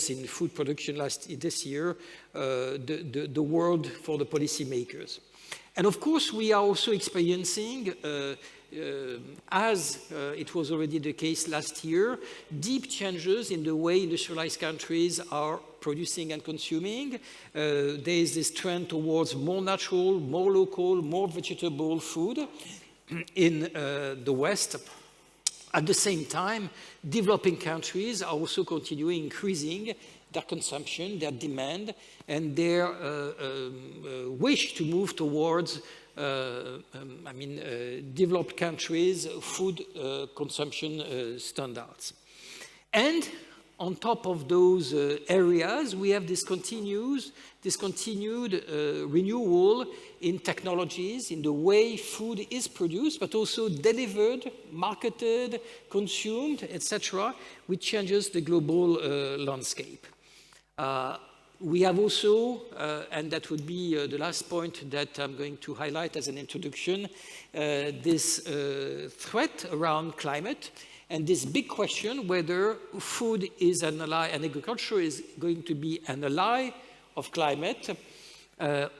in food production this year, the world for the policymakers. And of course, we are also experiencing, as it was already the case last year, deep changes in the way industrialized countries are producing and consuming. There is this trend towards more natural, more local, more vegetable food in the West. At the same time, developing countries are also continuing increasing their consumption, their demand, and their wish to move towards developed countries' food consumption standards. And on top of those areas, we have this continued renewal in technologies, in the way food is produced, but also delivered, marketed, consumed, etc., which changes the global landscape. We have also, and that would be the last point that I'm going to highlight as an introduction, this threat around climate and this big question whether food is an ally and agriculture is going to be an ally of climate,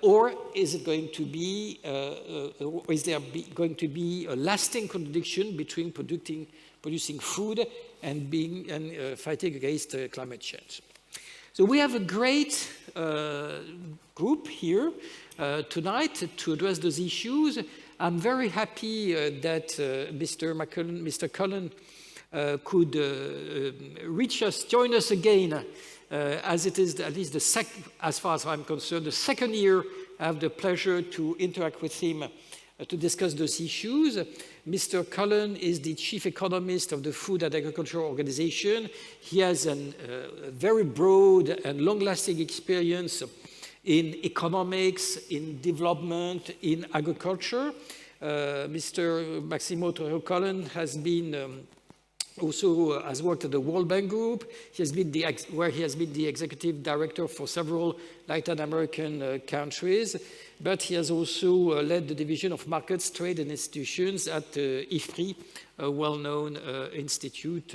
or is it going to be, or is there going to be a lasting contradiction between producing food and fighting against climate change? So we have a great group here tonight to address those issues. I'm very happy that Mr. Cullen could join us again, as it is at least as far as I'm concerned, the second year I have the pleasure to interact with him to discuss those issues. Mr. Cullen is the chief economist of the Food and Agriculture Organization. He has a very broad and long-lasting experience in economics, in development, in agriculture. Mr. Maximo Torrio Cullen has been has worked at the World Bank Group. He has been where he has been the executive director for several Latin American countries, but he has also led the division of markets, trade and institutions at IFPRI, a well-known institute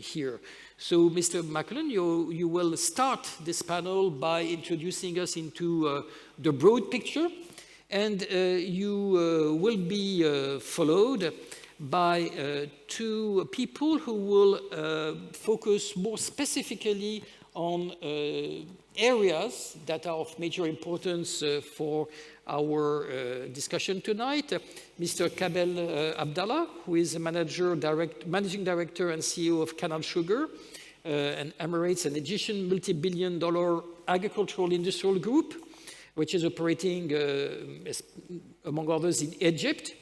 here. So, Mr. McCullen, you will start this panel by introducing us into the broad picture, and you will be followed by two people who will focus more specifically on areas that are of major importance for our discussion tonight. Mr. Kamel Abdallah, who is a managing director and CEO of Canal Sugar, an Emirates and Egyptian multi-billion-dollar agricultural industrial group, which is operating, among others, in Egypt,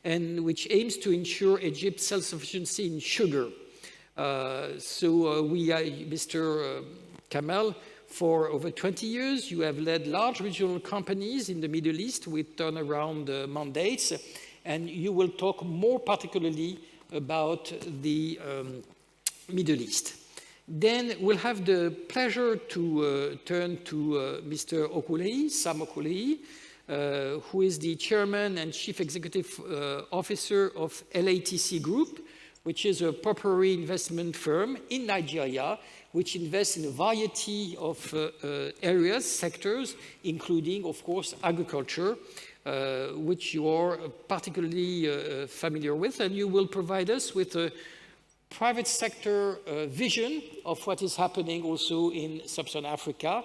and which aims to ensure Egypt's self-sufficiency in sugar. Mr. Kamel, for over 20 years, you have led large regional companies in the Middle East with turnaround mandates, and you will talk more particularly about the Middle East. Then we'll have the pleasure to turn to Mr. Okulei, Sam Okulei, who is the chairman and chief executive officer of LATC Group, which is a proprietary investment firm in Nigeria, which invests in a variety of areas, sectors, including, of course, agriculture, which you are particularly familiar with, and you will provide us with a private sector vision of what is happening also in sub-Saharan Africa,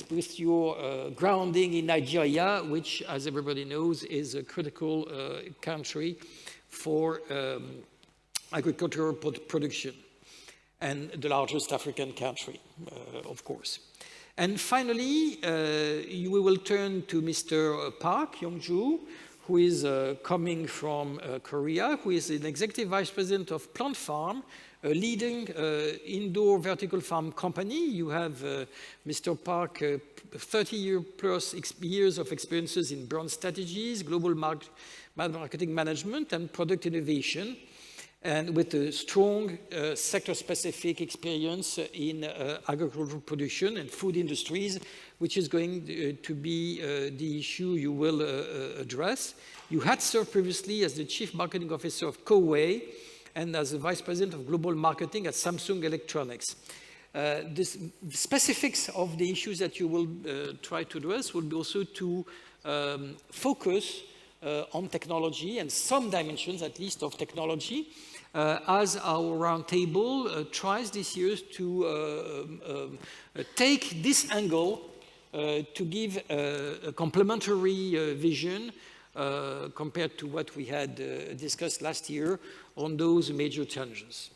with your grounding in Nigeria, which, as everybody knows, is a critical country for agricultural production, and the largest African country, of course. And finally, we will turn to Mr. Park Yong-joo, who is coming from Korea, who is an executive vice president of Plant Farm, a leading indoor vertical farm company. You have Mr. Park, 30-plus years of experiences in brand strategies, global marketing management, and product innovation, and with a strong sector-specific experience in agricultural production and food industries, which is going to be the issue you will address. You had served previously as the chief marketing officer of Kowei and as the vice president of global marketing at Samsung Electronics. The specifics of the issues that you will try to address will be also to focus on technology and some dimensions, at least, of technology, as our roundtable tries this year to take this angle to give a complementary vision compared to what we had discussed last year on those major challenges.